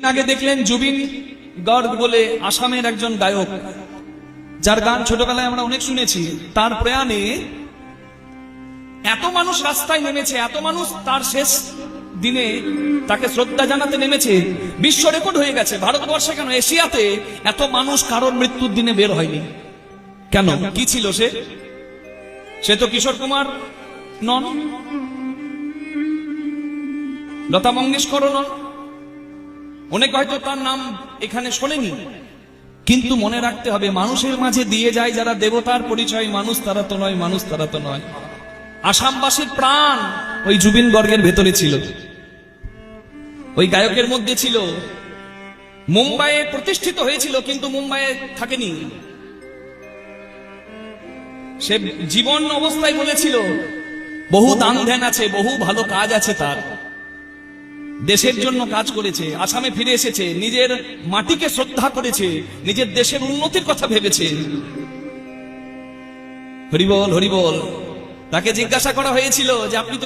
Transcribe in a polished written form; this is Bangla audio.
আগে দেখলেন জুবিন গর্গ বলে আসামের একজন গায়ক, যার গান ছোটবেলায় আমরা অনেক শুনেছি। তার প্রয়াণে এত মানুষ রাস্তায় নেমেছে, এত মানুষ তার শেষ দিনে তাকে শ্রদ্ধা জানাতে নেমেছে। বিশ্ব রেকর্ড হয়ে গেছে। ভারতবর্ষে কেন, এশিয়াতে এত মানুষ কারোর মৃত্যুর দিনে বের হয়নি কেন? কি ছিল সে? সে তো কিশোর কুমার নন, লতা মঙ্গেশকরও নন, অনেক হয়তো তার নাম এখানে শোনেনি। কিন্তু মনে রাখতে হবে, মানুষের মাঝে দিয়ে যায় যারা দেবতার পরিচয়, মানুষ তারা তো নয়, মানুষ তারা তো নয়। আসামবাসীর প্রাণ ওই জুবিন গর্গের ভেতরে ছিল, ওই গায়কের মধ্যে ছিল। মুম্বাইয়ে প্রতিষ্ঠিত হয়েছিল, কিন্তু মুম্বাইয়ে থাকেনি। সে জীবন অবস্থায় বলেছিল বহু দান ধ্যান আছে, বহু ভালো কাজ আছে তার। দেশের জন্য কাজ করেছে, আসামে ফিরে এসেছে, নিজের মাটিকে শ্রদ্ধা করেছে, নিজের দেশের উন্নতির কথা ভেবেছে। হরিবল হরিবল। তাকে জিজ্ঞাসা করা হয়েছিল যে আপনি তো